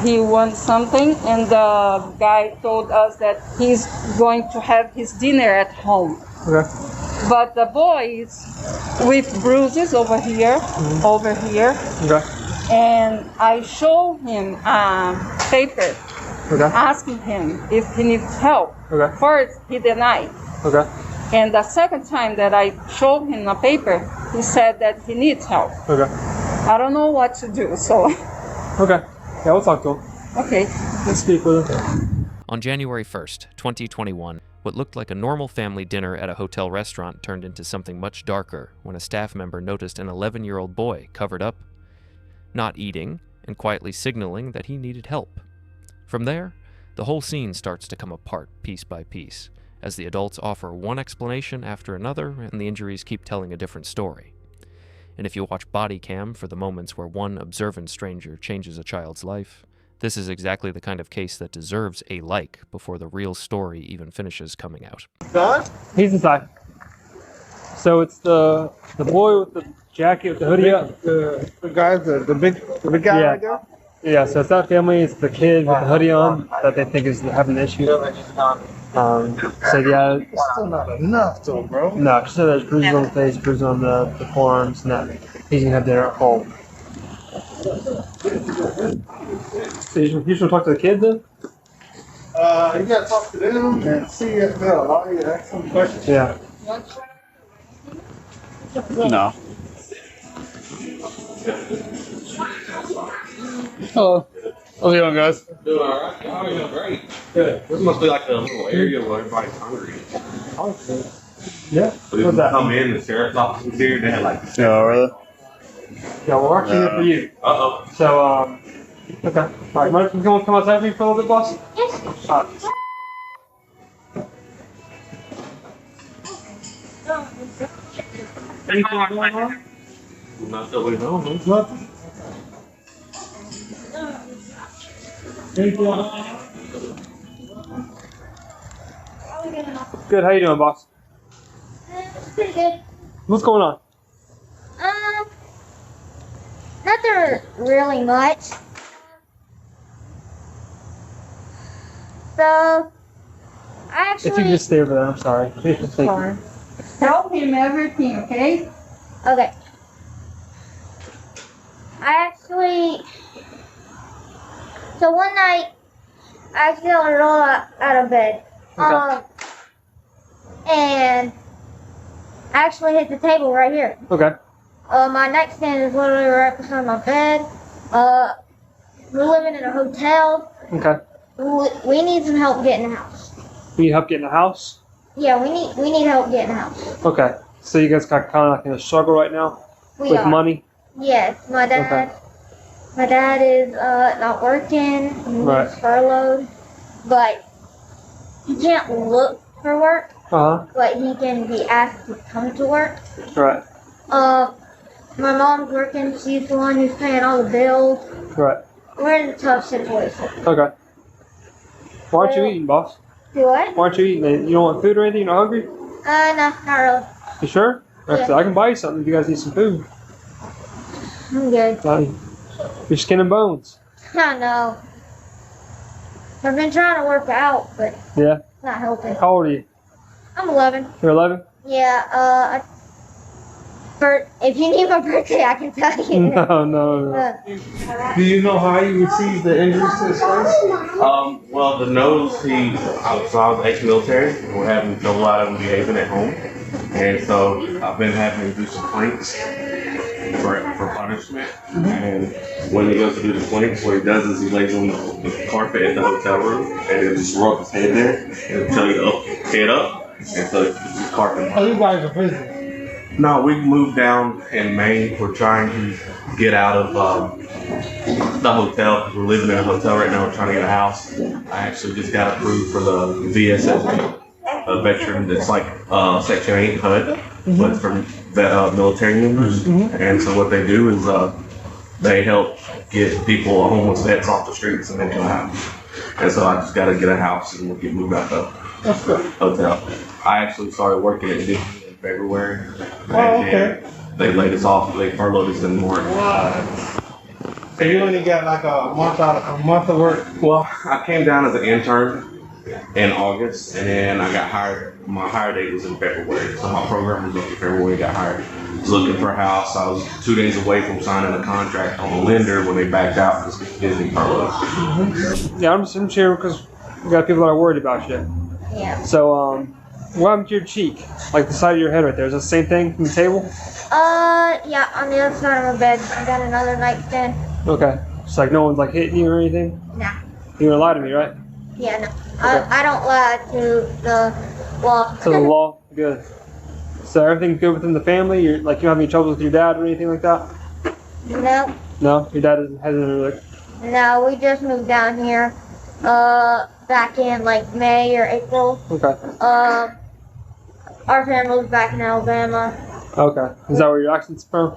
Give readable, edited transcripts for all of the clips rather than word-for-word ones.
he wants something, and the guy told us that he's going to have his dinner at home. Okay. But the boy is with bruises over here, over here. Okay. And I showed him paper, asking him if he needs help. Okay. First, he denied. Okay. And the second time that I showed him a paper, he said that he needs help. Okay. I don't know what to do, so. Okay. Yeah, we'll talk to him. Okay. Let's speak with him. On January 1st, 2021, what looked like a normal family dinner at a hotel restaurant turned into something much darker when a staff member noticed an 11-year-old boy covered up, not eating, and quietly signaling that he needed help. From there, the whole scene starts to come apart piece by piece, as the adults offer one explanation after another and the injuries keep telling a different story. And if you watch Bodycam for the moments where one observant stranger changes a child's life, this is exactly the kind of case that deserves a like before the real story even finishes coming out. Son? He's inside. So it's the boy with the jacket with the hoodie up. The guy, the big guy right there? Yeah, so it's that family, it's the kid with the hoodie on that they think is having an issue. So yeah. It's still not enough though, bro. No, she said there's bruises on the face, bruises on the forearms, and that he's gonna have dinner at home. So you should talk to the kid then? You gotta talk to them and see if they'll allow you to ask some questions. Yeah. No. Hello. How's it going, guys? Doing alright. Oh, you're doing great. Good. This must be like a little area where everybody's hungry. Yeah. So What's that? Come in, the sheriff's office is here. They had like. Yeah, really? Yeah, well, we're actually here for you. Uh-oh. So, okay. Alright, Mike, you want to come outside with me for a little bit, boss? Yes. Alright. Anything going on? Not that we know. Nothing. Anything going on? Good, how you doing, boss? Pretty good. What's going on? Nothing really much. So, I actually. If you can just stay over there, I'm sorry. Thank you. Tell him everything, okay? Okay. I actually. So one night, I accidentally rolled out of bed. Okay. And I actually hit the table right here. Okay. My nightstand is literally right beside my bed. We're living in a hotel. Okay. We need some help getting a house. You need help getting a house? Yeah, we need help getting a house. Okay. So you guys got kind of like in a struggle right now We with are. money? Yes, my dad. Okay. My dad is not working. Right. He's furloughed, but he can't look for work. But he can be asked to come to work. Right. My mom's working. She's the one who's paying all the bills. Right. We're in a tough situation. Okay. Why aren't you eating, boss? Do what? Why aren't you eating? You don't want food or anything? You're not hungry? No, not really. You sure? Yeah. I can buy you something if you guys need some food. I'm good. Your skin and bones. I know. I've been trying to work out, but Yeah. it's not helping. How old are you? I'm 11. You're 11? Yeah, if you need my birthday, I can tell you. No. Do you know how you received the injuries to his face? Well, the nose, so I was ex-military. And we're having trouble out of him behaving at home. And so I've been having to do some planks for punishment. And when he goes to do the planks, what he does is he lays on the carpet at the hotel room and he'll just rub his head there and tell you to head up. And so it's the carpet. Oh, you guys are busy. No, we moved down in Maine. We're trying to get out of the hotel because we're living in a hotel right now. We're trying to get a house. I actually just got approved for the VSS, a veteran that's like Section 8 HUD, but it's for military members. And so what they do is they help get people, homeless vets, off the streets and into a house. And so I just got to get a house and we'll get moved out the hotel. I actually started working at Disney in February. Oh, okay. They laid us off. They furloughed us in March. So you only got like a month of work? Well, I came down as an intern in August, and then I got hired. My hire date was in February, so my program was up in February. Got hired. I was looking for a house. I was 2 days away from signing a contract on the lender when they backed out because Disney furloughed. Yeah, I'm sure because we got people that are worried about you. Yeah. So, what happened to your cheek? Like the side of your head right there. Is that the same thing from the table? Yeah, on the other side of my bed, I got another nightstand. Okay. It's like no one's like hitting you or anything? Nah. You gonna lie to me, right? Yeah, no. Okay. I don't lie to the law. To the law? Good. So everything's good within the family? You don't have any trouble with your dad or anything like that? No. No? Your dad hasn't really... No, we just moved down here, back in like May or April. Okay. Our family's back in Alabama. Okay. Is that where your accent's from?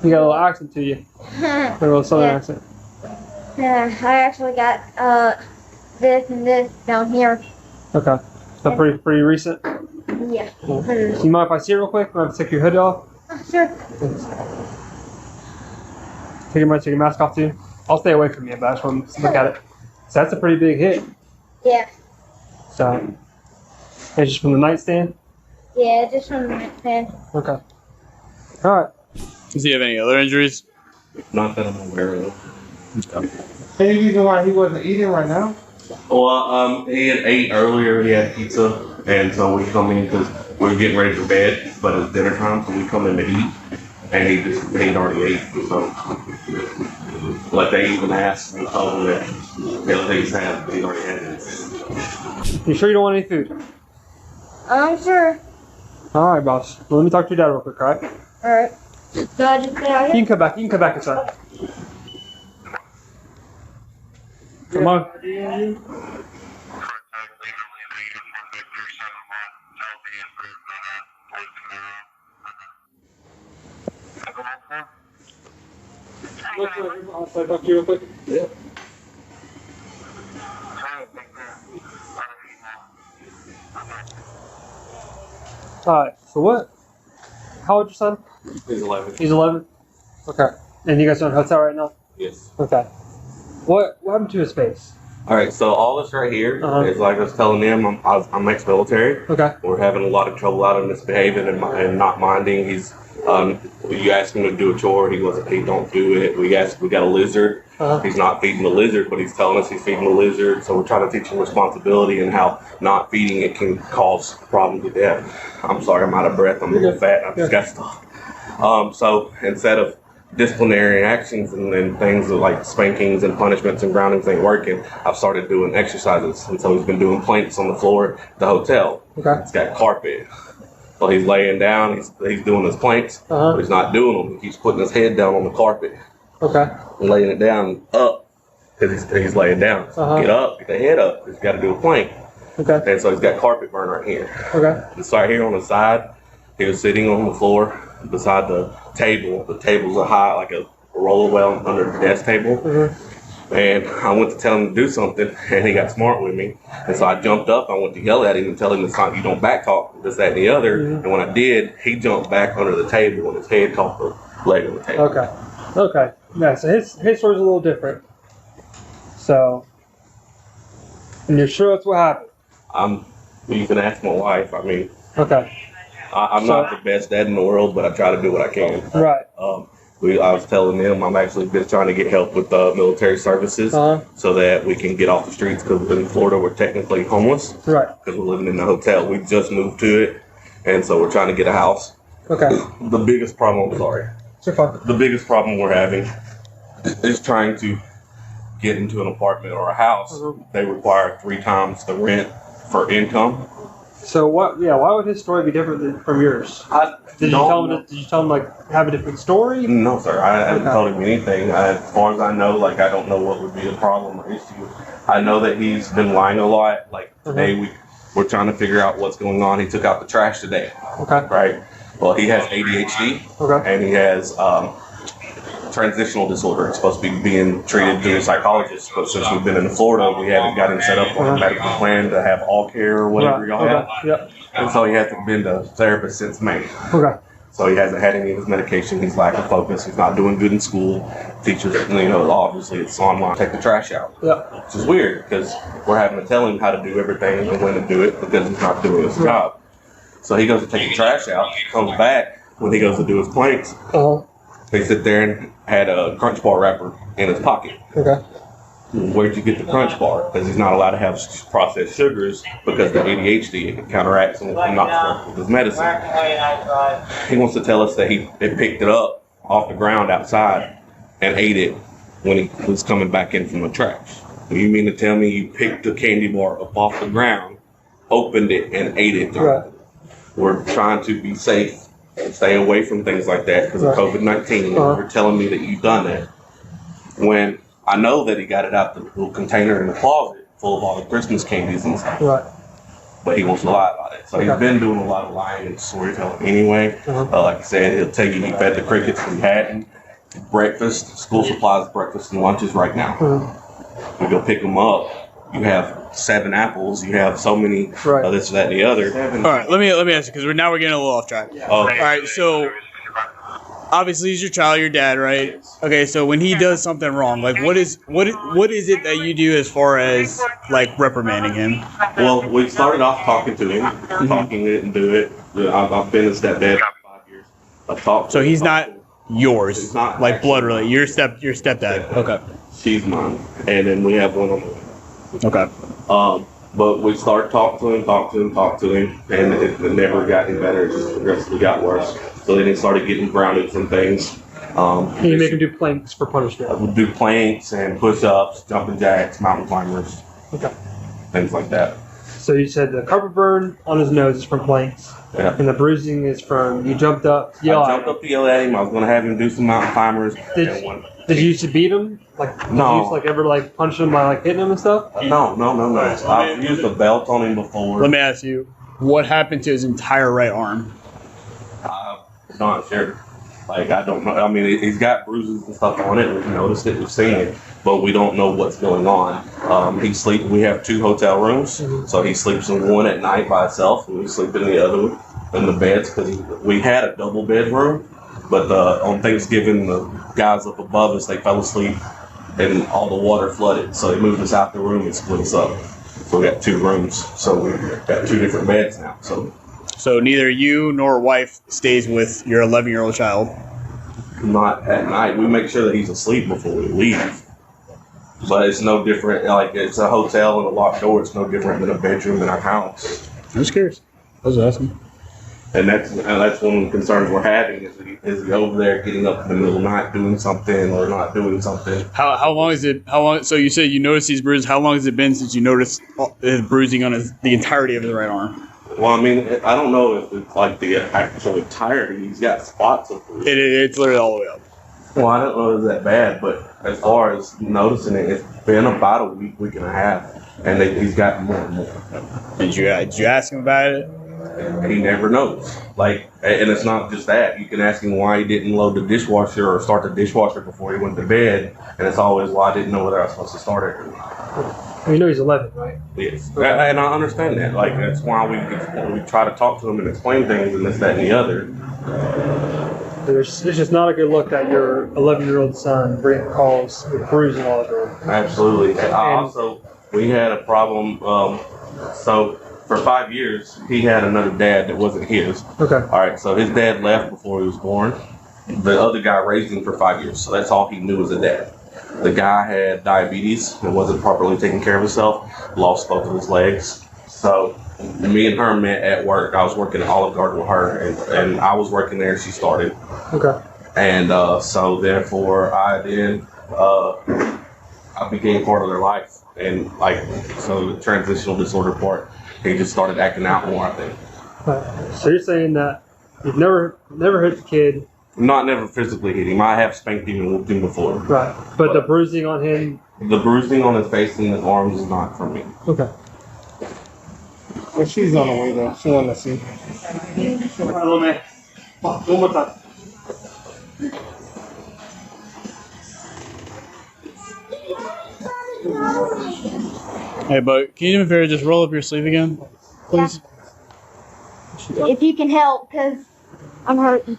You got a little accent to you. Like a little southern accent. Yeah, I actually got, this and this down here. Okay. So pretty recent? Yeah. You mind if I see it real quick? You mind if I take your hood off? Sure. Take your mask off too? I'll stay away from you, but I just want to look at it. So that's a pretty big hit. Yeah. So, it's just from the nightstand? Yeah, just from the nightstand. Okay. Alright. Does he have any other injuries? Not that I'm aware of. Any reason why he wasn't eating right now? Well, he had ate earlier. He had pizza, and so we come in because we were getting ready for bed, but it's dinner time, so we come in to eat, and he'd already ate. So, like they even asked me, told him that everything's had, he'd already had it. You sure you don't want any food? I'm sure. Alright, boss. Well, let me talk to your dad real quick, alright? Alright. So I just stay out You here? can come back inside. Come on. I'll talk to you real quick. Yeah. Alright, so what? How old is your son? He's 11. He's 11? Okay. And you guys are in a hotel right now? Yes. Okay. What happened to his face? All right, so all this right here is like I was telling them, I'm ex-military. Okay. We're having a lot of trouble out of misbehaving and not minding. He's, you ask him to do a chore, he don't do it. We got a lizard. He's not feeding the lizard, but he's telling us he's feeding the lizard. So we're trying to teach him responsibility and how not feeding it can cause problems with death. I'm sorry, I'm out of breath. I'm a little fat. I just got stuff. So instead of disciplinary actions and things like spankings and punishments and groundings ain't working, I've started doing exercises. And so he's been doing planks on the floor at the hotel. Okay. It's got carpet. So he's laying down, he's doing his planks, but he's not doing them. He keeps putting his head down on the carpet. Okay. And laying it down up because he's laying down. So get up, get the head up. He's got to do a plank. Okay. And so he's got carpet burn right here. Okay. And so right here on the side, he was sitting on the floor beside the table. The table's a high, like a roller well under the desk table. And I went to tell him to do something, and he got smart with me. And so I jumped up, I went to yell at him and tell him it's not, you don't back talk, this, that, and the other. And when I did, he jumped back under the table and his head caught the leg on the table. Okay. Okay. Yeah, so his story's a little different. So, and you're sure that's what happened? You can ask my wife. I mean, Okay. I'm not the best dad in the world, but I try to do what I can. Right. I was telling them I'm actually been trying to get help with military services so that we can get off the streets because in Florida we're technically homeless. Right. Because we're living in a hotel. We just moved to it, and so we're trying to get a house. Okay. The biggest problem, the biggest problem we're having is trying to get into an apartment or a house. They require 3 times the rent for income. So what? Yeah. Why would his story be different from yours? Did you tell him like have a different story? No, sir. I haven't told him anything. As far as I know, like I don't know what would be a problem or issue. I know that he's been lying a lot. Like today, we're trying to figure out what's going on. He took out the trash today. Okay. Right. Well, he has ADHD. Okay. And he has transitional disorder. It's supposed to be being treated through a psychologist, but since we've been in Florida, we haven't got him set up on a medical plan to have all care or whatever y'all have. Yep. And so he hasn't been to therapist since May. Okay. So he hasn't had any of his medication. He's lacking focus. He's not doing good in school. Teachers, obviously it's online. Take the trash out. Yeah. Which is weird because we're having to tell him how to do everything and when to do it because he's not doing his job. So he goes to take the trash out. Comes back when he goes to do his planks. They sit there and had a Crunch Bar wrapper in his pocket. Okay. Where'd you get the Crunch Bar? Because he's not allowed to have processed sugars because the ADHD counteracts and knocks with his medicine. He wants to tell us that he picked it up off the ground outside and ate it when he was coming back in from the trash. You mean to tell me you picked the candy bar up off the ground, opened it, and ate it? Right. We're trying to be safe and stay away from things like that because of COVID-19. You're telling me that you've done that. When I know that he got it out the little container in the closet full of all the Christmas candies and stuff. Right. But he wants to lie about it. So he's been doing a lot of lying and storytelling anyway. Like I said, he'll tell you he fed the crickets from Hatton. Breakfast, school supplies, breakfast, and lunches right now. We go pick them up. You have 7 apples. You have so many this, that, and the other. All right, let me ask you because we're getting a little off track. All right, so obviously he's your child, your dad, right? Okay, so when he does something wrong, like what is it that you do as far as like reprimanding him? Well, we started off talking to him, talking it and do it. I've been a stepdad for 5 years. I've talked. So he's not yours. He's not like blood related. Your stepdad. Yeah. Okay. She's mine, and then we have one on the way. Okay. But we started talking to him, and it never got any better. It just progressively got worse. So then he started getting grounded from things. You make him do planks for punishment. I would do planks and push-ups, jumping jacks, mountain climbers, things like that. So you said the carpet burn on his nose is from planks, and the bruising is from you jumped up, I jumped up to yell at him. I was going to have him do some mountain climbers. Did you used to beat him? No. Did you used to ever punch him by hitting him and stuff? No. I've used a belt on him before. Let me ask you, what happened to his entire right arm? I'm not sure. I don't know. I mean, he's got bruises and stuff on it. We've noticed it. We've seen it. But we don't know what's going on. We have 2 hotel rooms. So he sleeps in one at night by himself. And we sleep in the other one in the beds. Because we had a double bedroom. But on Thanksgiving, the guys up above us, they fell asleep and all the water flooded. So they moved us out the room and split us up. So we got 2 rooms. So we've got 2 different beds now. So neither you nor wife stays with your 11-year-old child? Not at night. We make sure that he's asleep before we leave. But it's no different. It's a hotel and a locked door. It's no different than a bedroom in our house. I'm just curious. I was asking. And that's one of the concerns we're having is he over there getting up in the middle of the night doing something or not doing something. How long is it? How long? So you said you noticed these bruises. How long has it been since you noticed his bruising on the entirety of his right arm? Well, I mean, I don't know if it's the actual entirety. He's got spots of bruises. It's literally all the way up. Well, I don't know if it's that bad, but as far as noticing it, it's been about a week and a half, and he's gotten more and more. Did you ask him about it? He never knows. And it's not just that. You can ask him why he didn't load the dishwasher or start the dishwasher before he went to bed, and it's always, well, I didn't know whether I was supposed to start it or not. You know he's 11, right? Yes. And I understand that. That's why we try to talk to him and explain things and this, that, and the other. It's just not a good look that your 11-year-old son bringing calls with bruising all over him. Absolutely. Also, we had a problem. So for 5 years, he had another dad that wasn't his. Okay. All right. So his dad left before he was born. The other guy raised him for 5 years. So that's all he knew as a dad. The guy had diabetes and wasn't properly taking care of himself, lost both of his legs. So me and her met at work. I was working at Olive Garden with her, and I was working there. She started. Okay. And so therefore, I became part of their life. And so the transitional disorder part, he just started acting out more, I think. Right. So you're saying that you've never hit the kid. Not never physically hit him. I have spanked him and whooped him before. Right. But the bruising on him? The bruising on his face and his arms is not from me. Okay. Well, she's on the way though. She wanted to see. All right, little man. One more time. Hey, but can you do me a favor? Just roll up your sleeve again, please. If you can help, because I'm hurting.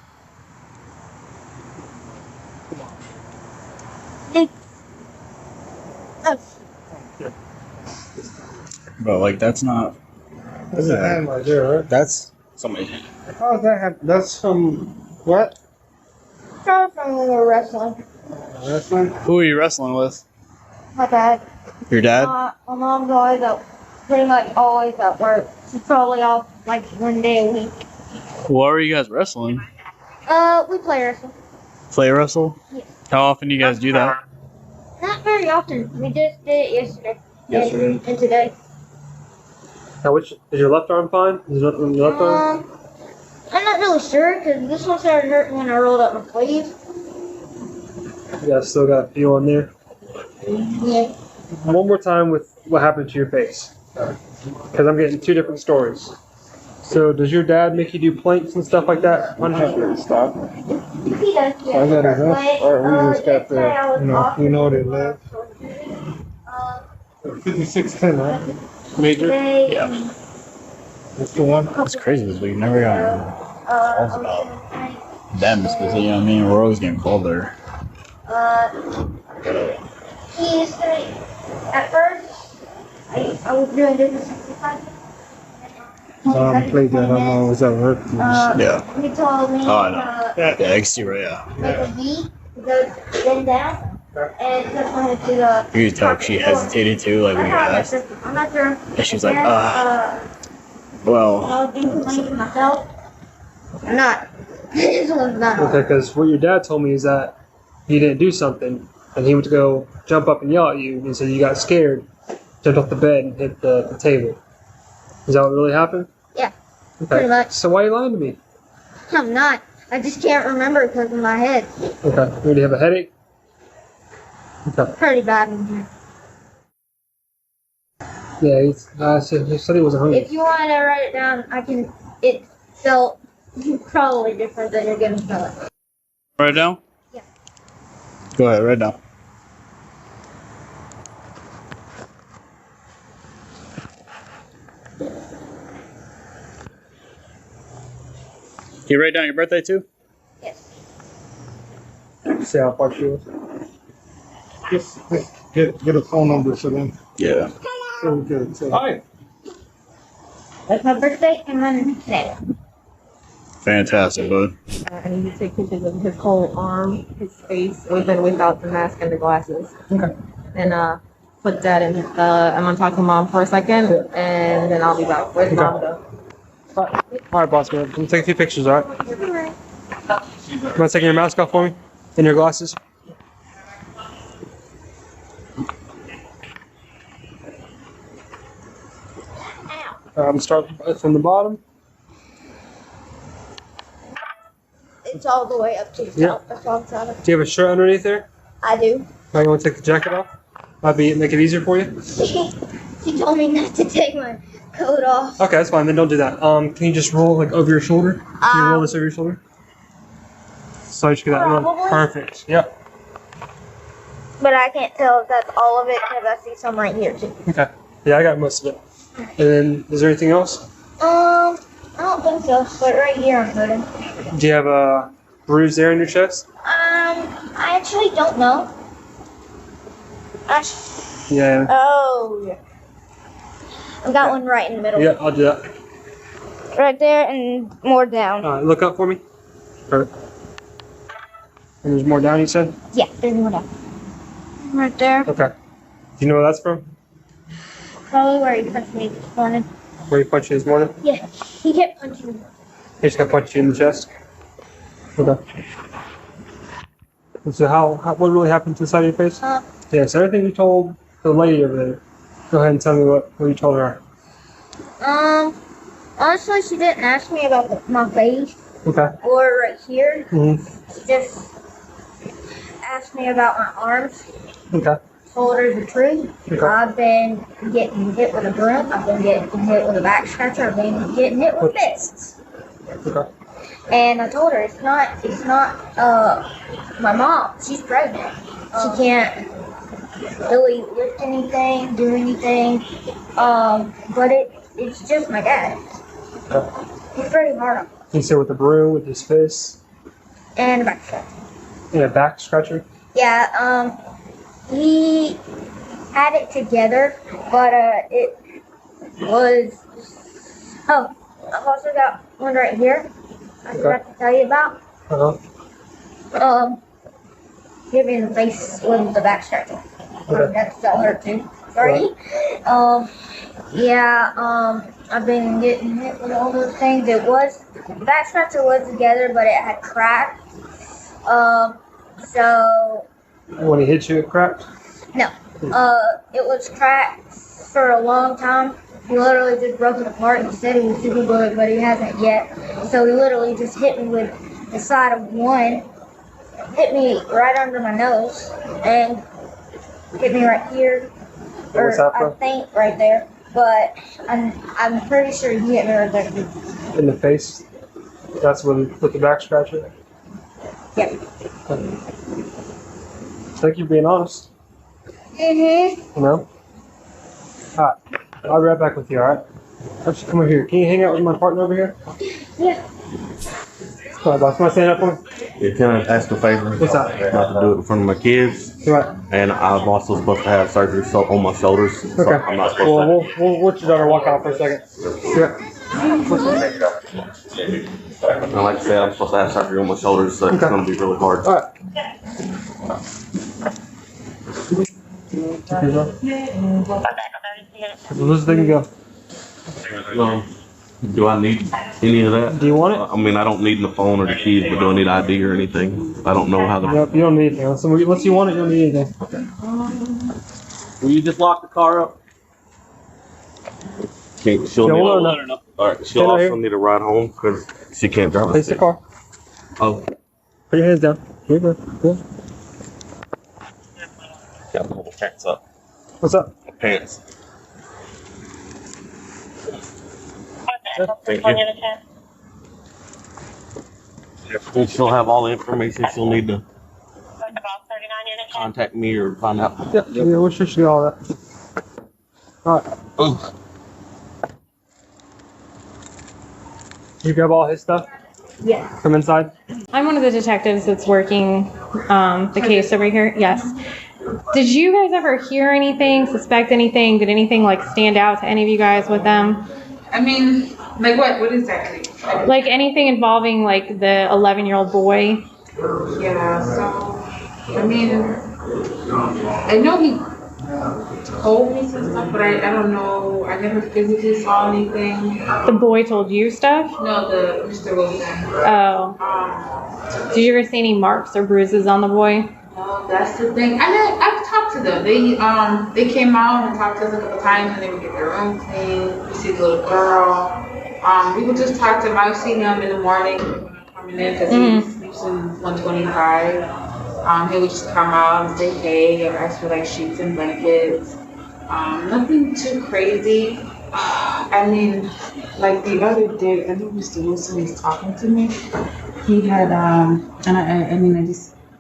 Bro, like that's not. That's a hand right there, right? That's somebody. How does that happen? That's from what? Probably from when we were wrestling. Wrestling? Who are you wrestling with? My dad. Your dad? My mom's always at, pretty much always at work. She's probably off like 1 day a week. What are you guys wrestling? We play wrestling. Play wrestle? Yeah. How often do you guys do that? Not very often. We just did it yesterday. And today. Now, which is your left arm fine? Is your left arm? I'm not really sure because this one started hurting when I rolled up my sleeve. Yeah, still got a few on there. Yeah. One more time with what happened to your face, because I'm getting two different stories. So, does your dad make you do planks and stuff like that? Stop. He does, yeah. I got a hook, or we just got the, you know, they left. 5610, right? Major? Yeah. That's the one. That's crazy because we never got calls about them specifically. You know what I mean? We're always getting called there. He used to, at first, I was doing this. Played that, I don't know, was that work? Yeah. He told me Oh, I know. Yeah, I can see right. Yeah. make a V, go then down, and just wanted to. You could tell she hesitated too, like when you asked. I'm not sure. And she was like, well. I'll do something for myself. I'm not. This one's not. Okay, because what your dad told me is that you didn't do something, and he went to go jump up and yell at you, and so you got scared, jumped off the bed, and hit the table. Is that what really happened? Yeah. Okay. Pretty much. So why are you lying to me? I'm not. I just can't remember because of my head. Okay. Do you have a headache? Okay. Pretty bad in here. Yeah, he said he wasn't hungry. If you want to write it down, I can. It felt probably different than you're gonna spell it. Write it down? Yeah. Go ahead, write it down. You write down your birthday too? Yes. See how far she was. Just get a phone number for them. Yeah. So we can tell. Hi. That's my birthday and my name. Fantastic, bud. I need to take pictures of his whole arm, his face, with and without the mask and the glasses. Okay. And put that in. I'm gonna talk to mom for a second, and then I'll be back. Where's mom go? All right, boss man. Let me take a few pictures, all right? You want to take your mask off for me? And your glasses? I'm starting from the bottom. It's all the way up to the Yeah. top. That's all it's out of. Do you have a shirt underneath there? I do. Now you want to take the jacket off? Make it easier for you? She told me not to take my coat off. Okay, that's fine. Then don't do that. Can you just roll like over your shoulder? Can you roll this over your shoulder? So you should get that one. Probably. Perfect. Yep. But I can't tell if that's all of it because I see some right here too. Okay. Yeah, I got most of it. And then, is there anything else? I don't think so. But right here I'm good. Do you have a bruise there in your chest? I actually don't know. Yeah. Oh, yeah. I've got one right in the middle. Yeah, I'll do that. Right there and more down. All right, look up for me. Perfect. And there's more down, you said? Yeah, there's more down. Right there. Okay. Do you know where that's from? Probably where he punched me this morning. Where you punched you this morning? Yeah, he kept punching me. He just got punched you in the chest? Okay. And so what really happened to the side of your face? Yeah, so everything you told the lady over there, go ahead and tell me what you told her. Honestly, she didn't ask me about my face Okay. or right here. Mm-hmm. She just asked me about my arms. Okay. Told her the truth. Okay. I've been getting hit with a broom. I've been getting hit with a back scratcher. I've been getting hit with fists. Okay. And I told her it's not my mom. She's pregnant. She can't really lift anything, do anything. But it's just my dad. Okay. He's pretty hard on me. He said with the broom, with his fists, And a back scratcher. and a back scratcher. Yeah, he had it together, but it was. Oh, I've also got one right here. I forgot to tell you about. Hit me in the face with the back scratcher. That still hurt too. Sorry. I've been getting hit with all those things. The back scratcher was together, but it had cracked. When he hit you, it cracked? No. It was cracked for a long time. He literally just broke it apart and said he was super good, but he hasn't yet. So he literally just hit me with the side of one, hit me right under my nose, and hit me right here, or I think right there. But I'm pretty sure he hit me right there too. In the face? That's with the back scratcher? Yep. Thank you for being honest. Mm-hmm. You know? Alright. I'll be right back with you, alright? Actually, come over here. Can you hang out with my partner over here? Yeah. Alright, boss. Can I stand up for me? Yeah, can I ask a favor? What's that? Not to do it in front of my kids. Right. And I'm also supposed to have surgery on my shoulders. So Okay. I'm not supposed to. We'll let your daughter walk out for a second. Yeah. And like I said, I'm supposed to have surgery on my shoulders, so it's going to be really hard. Alright. Let's take and go. Do I need any of that? Do you want it? I mean, I don't need the phone or the keys, but do I need ID or anything? I don't know how to. Yep, you don't need anything. Unless you want it, you don't need anything. Will you just lock the car up? She'll also need a ride home because she can't drive. Place the car. Oh. Put your hands down. Here you go. Good. Got to pull the pants up. What's up? Pants. Thank you. And she'll have all the information she'll need to contact me or find out. Yeah, we'll sure she got all that. Alright. You grab all his stuff? Yeah. Come inside. I'm one of the detectives that's working the case over here. Yes. Did you guys ever hear anything, suspect anything? Did anything like stand out to any of you guys with them? I mean, like what? What exactly? Like anything involving like the 11-year-old boy? Yeah, so, I mean, I know he told me some stuff, but I don't know. I never physically saw anything. The boy told you stuff? No, the Mr. Wilson. Oh. Did you ever see any marks or bruises on the boy? No, that's the thing. I've talked to them. They came out and talked to us a couple times, and they would get their room clean. We see the little girl. We would just talk to him. I've seen him in the morning coming in because he sleeps in 125. He would just come out and say hey or ask for like sheets and blankets. Nothing too crazy. I mean, like the other day, I know Mr. Wilson was talking to me. He had,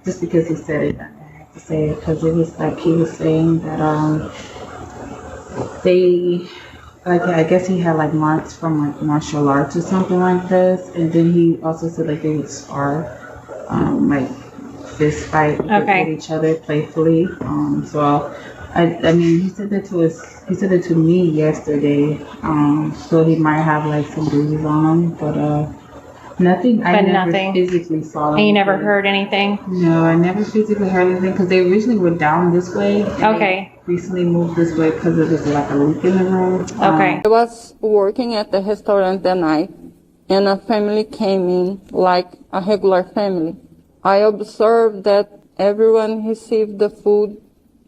just because he said it, I have to say it because it was like he was saying that I guess he had like marks from like martial arts or something like this, and then he also said like they would spar, like fist fight with each other playfully. So I mean he said that to me yesterday. So he might have like some bruises on him, but nothing. I never physically saw. And you never heard anything? No, I never physically heard anything because they originally were down this way. Okay. They recently moved this way because there was like a leak in the room. Okay. I was working at the restaurant that night, and a family came in like a regular family. I observed that everyone received the food,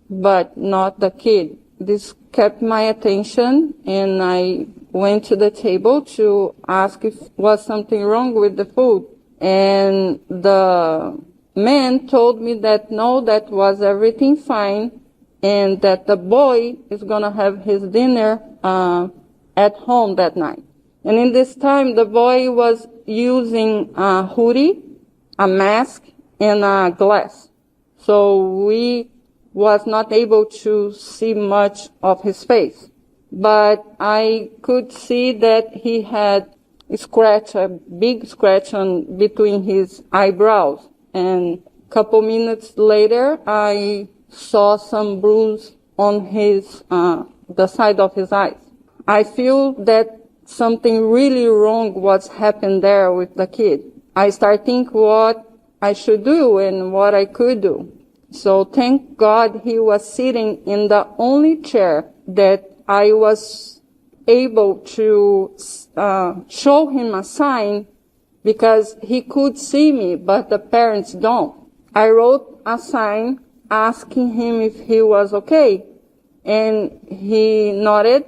but not the kid. This kept my attention, and I went to the table to ask if was something wrong with the food. And the man told me that no, that was everything fine, and that the boy is gonna have his dinner at home that night. And in this time, the boy was using a hoodie, a mask, and a glass. So we was not able to see much of his face. But I could see that he had a big scratch on between his eyebrows. And a couple minutes later, I saw some bruise on his, the side of his eyes. I feel that something really wrong was happened there with the kid. I start think what I should do and what I could do. So thank God he was sitting in the only chair that I was able to show him a sign, because he could see me, but the parents don't. I wrote a sign asking him if he was okay, and he nodded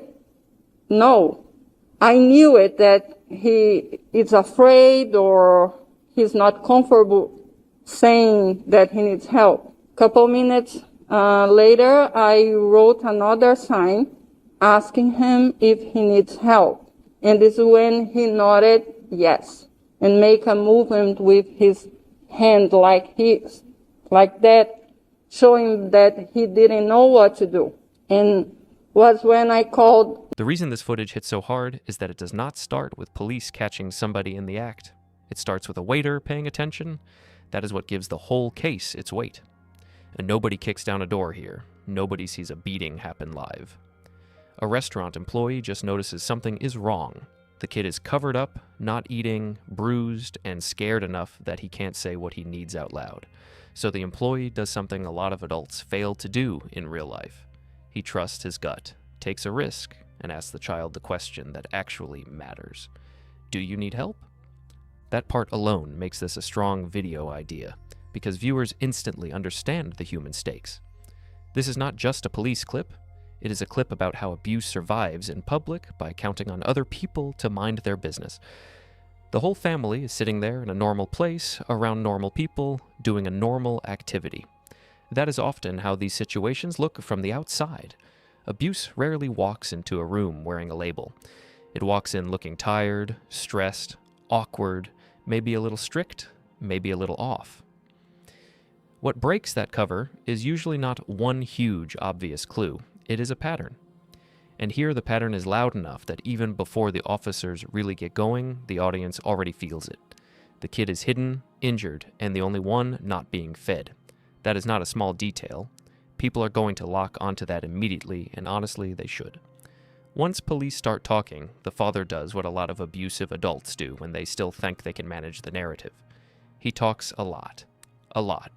no. I knew it, that he is afraid or he's not comfortable saying that he needs help. Couple minutes later, I wrote another sign asking him if he needs help. And this is when he nodded yes and make a movement with his hand like that, showing that he didn't know what to do. And was when I called. The reason this footage hits so hard is that it does not start with police catching somebody in the act. It starts with a waiter paying attention. That is what gives the whole case its weight. And nobody kicks down a door here. Nobody sees a beating happen live. A restaurant employee just notices something is wrong. The kid is covered up, not eating, bruised, and scared enough that he can't say what he needs out loud. So the employee does something a lot of adults fail to do in real life. He trusts his gut, takes a risk, and asks the child the question that actually matters. Do you need help? That part alone makes this a strong video idea, because viewers instantly understand the human stakes. This is not just a police clip. It is a clip about how abuse survives in public by counting on other people to mind their business. The whole family is sitting there in a normal place, around normal people, doing a normal activity. That is often how these situations look from the outside. Abuse rarely walks into a room wearing a label. It walks in looking tired, stressed, awkward, maybe a little strict, maybe a little off. What breaks that cover is usually not one huge, obvious clue. It is a pattern. And here the pattern is loud enough that even before the officers really get going, the audience already feels it. The kid is hidden, injured, and the only one not being fed. That is not a small detail. People are going to lock onto that immediately, and honestly, they should. Once police start talking, the father does what a lot of abusive adults do when they still think they can manage the narrative. He talks a lot. A lot.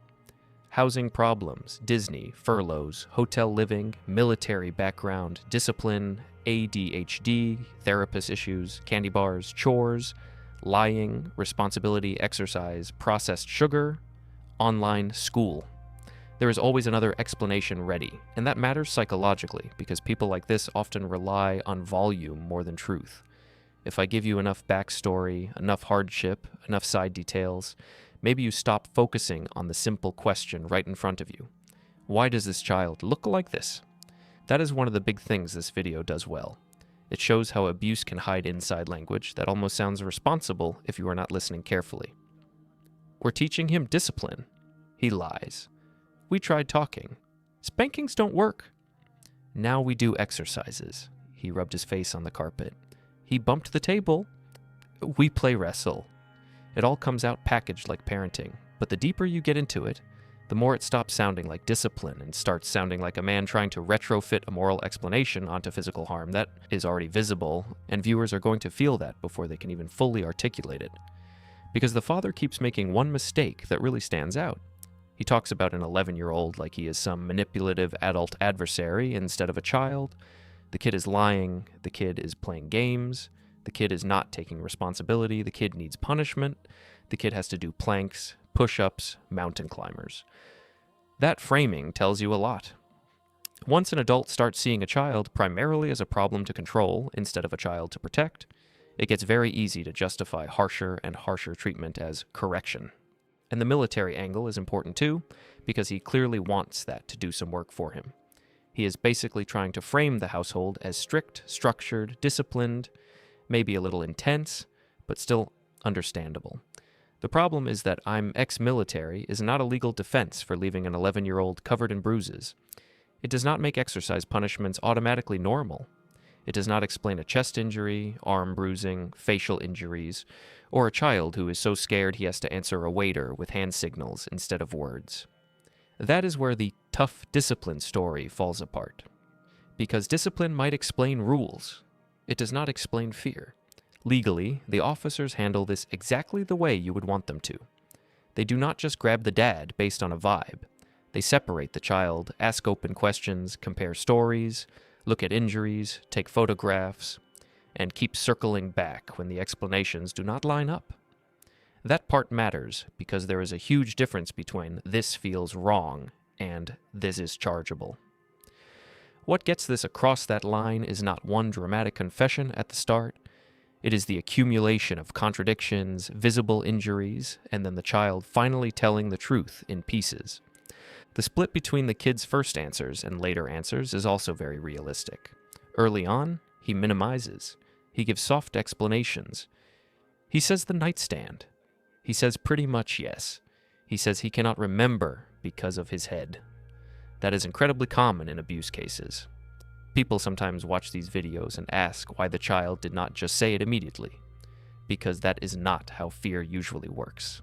Housing problems, Disney, furloughs, hotel living, military background, discipline, ADHD, therapist issues, candy bars, chores, lying, responsibility, exercise, processed sugar, online school. There is always another explanation ready, and that matters psychologically because people like this often rely on volume more than truth. If I give you enough backstory, enough hardship, enough side details, maybe you stop focusing on the simple question right in front of you. Why does this child look like this? That is one of the big things this video does well. It shows how abuse can hide inside language that almost sounds responsible if you are not listening carefully. We're teaching him discipline. He lies. We tried talking. Spankings don't work. Now we do exercises. He rubbed his face on the carpet. He bumped the table. We play wrestle. It all comes out packaged like parenting, but the deeper you get into it, the more it stops sounding like discipline and starts sounding like a man trying to retrofit a moral explanation onto physical harm that is already visible, and viewers are going to feel that before they can even fully articulate it. Because the father keeps making one mistake that really stands out. He talks about an 11-year-old like he is some manipulative adult adversary instead of a child. The kid is lying. The kid is playing games. The kid is not taking responsibility. The kid needs punishment. The kid has to do planks, push-ups, mountain climbers. That framing tells you a lot. Once an adult starts seeing a child primarily as a problem to control instead of a child to protect, it gets very easy to justify harsher and harsher treatment as correction. And the military angle is important too, because he clearly wants that to do some work for him. He is basically trying to frame the household as strict, structured, disciplined, maybe a little intense, but still understandable. The problem is that I'm ex-military is not a legal defense for leaving an 11-year-old covered in bruises. It does not make exercise punishments automatically normal. It does not explain a chest injury, arm bruising, facial injuries, or a child who is so scared he has to answer a waiter with hand signals instead of words. That is where the tough discipline story falls apart. Because discipline might explain rules. It does not explain fear. Legally, the officers handle this exactly the way you would want them to. They do not just grab the dad based on a vibe. They separate the child, ask open questions, compare stories, look at injuries, take photographs, and keep circling back when the explanations do not line up. That part matters because there is a huge difference between "this feels wrong" and "this is chargeable." What gets this across that line is not one dramatic confession at the start. It is the accumulation of contradictions, visible injuries, and then the child finally telling the truth in pieces. The split between the kid's first answers and later answers is also very realistic. Early on, he minimizes. He gives soft explanations. He says the nightstand. He says pretty much yes. He says he cannot remember because of his head. That is incredibly common in abuse cases. People sometimes watch these videos and ask why the child did not just say it immediately, because that is not how fear usually works.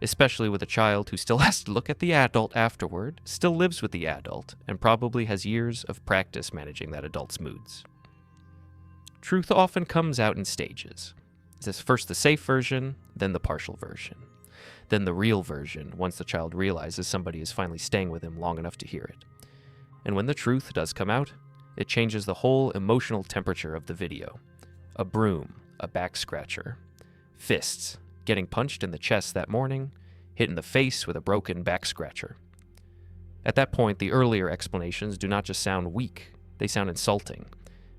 Especially with a child who still has to look at the adult afterward, still lives with the adult, and probably has years of practice managing that adult's moods. Truth often comes out in stages. There's first the safe version, then the partial version, then the real version once the child realizes somebody is finally staying with him long enough to hear it. And when the truth does come out, it changes the whole emotional temperature of the video. A broom, a back scratcher, fists, getting punched in the chest that morning, hit in the face with a broken back scratcher. At that point, the earlier explanations do not just sound weak, they sound insulting,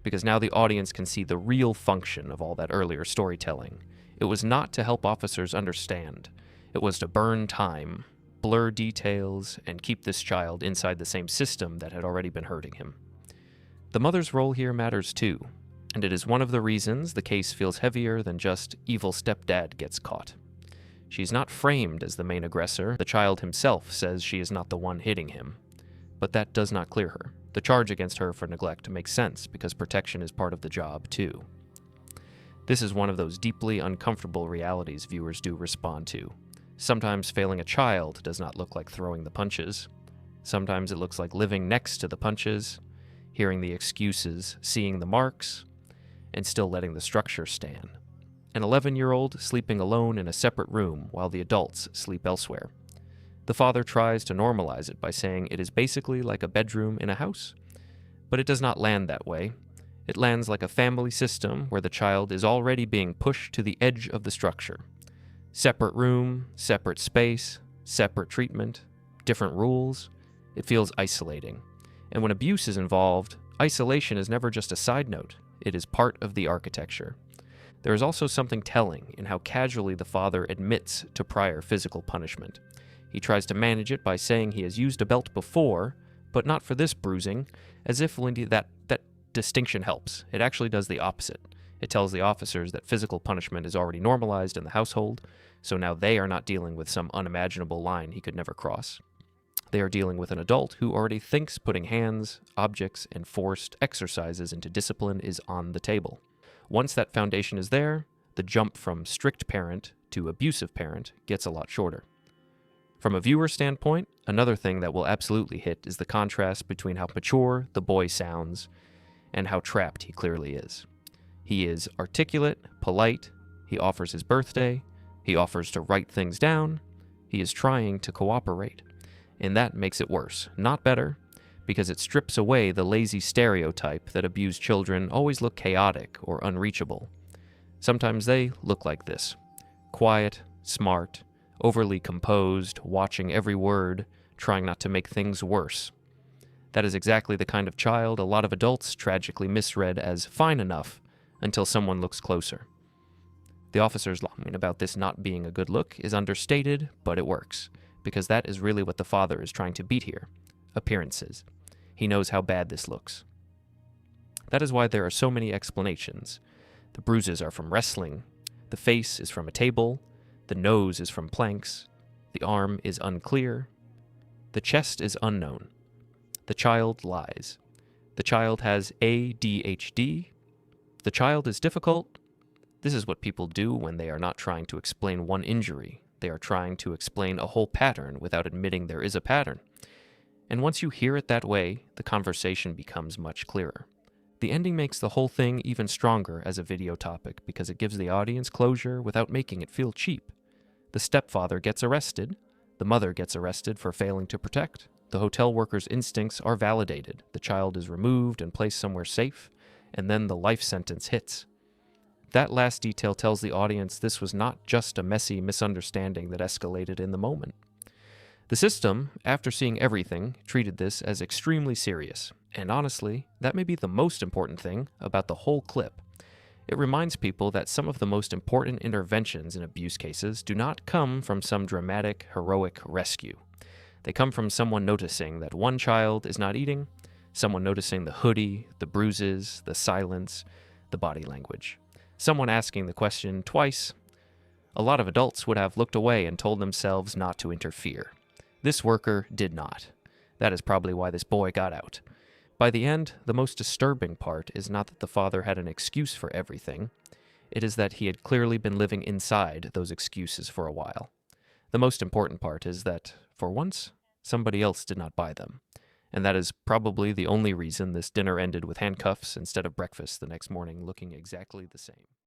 because now the audience can see the real function of all that earlier storytelling. It was not to help officers understand. It was to burn time, blur details, and keep this child inside the same system that had already been hurting him. The mother's role here matters too, and it is one of the reasons the case feels heavier than just evil stepdad gets caught. She's not framed as the main aggressor. The child himself says she is not the one hitting him, but that does not clear her. The charge against her for neglect makes sense because protection is part of the job too. This is one of those deeply uncomfortable realities viewers do respond to. Sometimes failing a child does not look like throwing the punches. Sometimes it looks like living next to the punches, hearing the excuses, seeing the marks, and still letting the structure stand. An 11-year-old sleeping alone in a separate room while the adults sleep elsewhere. The father tries to normalize it by saying it is basically like a bedroom in a house, but it does not land that way. It lands like a family system where the child is already being pushed to the edge of the structure. Separate room, separate space, separate treatment, different rules. It feels isolating. And when abuse is involved, isolation is never just a side note. It is part of the architecture. There is also something telling in how casually the father admits to prior physical punishment. He tries to manage it by saying he has used a belt before, but not for this bruising, as if that distinction helps. It actually does the opposite. It tells the officers that physical punishment is already normalized in the household, so now they are not dealing with some unimaginable line he could never cross. They are dealing with an adult who already thinks putting hands, objects, and forced exercises into discipline is on the table. Once that foundation is there, the jump from strict parent to abusive parent gets a lot shorter. From a viewer standpoint, another thing that will absolutely hit is the contrast between how mature the boy sounds and how trapped he clearly is. He is articulate, polite, he offers his birthday, he offers to write things down, he is trying to cooperate. And that makes it worse, not better, because it strips away the lazy stereotype that abused children always look chaotic or unreachable. Sometimes they look like this: quiet, smart, overly composed, watching every word, trying not to make things worse. That is exactly the kind of child a lot of adults tragically misread as fine enough until someone looks closer. The officer's line about this not being a good look is understated, but it works, because that is really what the father is trying to beat here: appearances. He knows how bad this looks. That is why there are so many explanations. The bruises are from wrestling, the face is from a table, the nose is from planks, the arm is unclear, the chest is unknown. The child lies. The child has ADHD. The child is difficult. This is what people do when they are not trying to explain one injury. They are trying to explain a whole pattern without admitting there is a pattern. And once you hear it that way, the conversation becomes much clearer. The ending makes the whole thing even stronger as a video topic because it gives the audience closure without making it feel cheap. The stepfather gets arrested. The mother gets arrested for failing to protect. The hotel worker's instincts are validated. The child is removed and placed somewhere safe, and then the life sentence hits. That last detail tells the audience this was not just a messy misunderstanding that escalated in the moment. The system, after seeing everything, treated this as extremely serious. And honestly, that may be the most important thing about the whole clip. It reminds people that some of the most important interventions in abuse cases do not come from some dramatic, heroic rescue. They come from someone noticing that one child is not eating, someone noticing the hoodie, the bruises, the silence, the body language. Someone asking the question twice. A lot of adults would have looked away and told themselves not to interfere. This worker did not. That is probably why this boy got out. By the end, the most disturbing part is not that the father had an excuse for everything. It is that he had clearly been living inside those excuses for a while. The most important part is that, for once, somebody else did not buy them. And that is probably the only reason this dinner ended with handcuffs instead of breakfast the next morning looking exactly the same.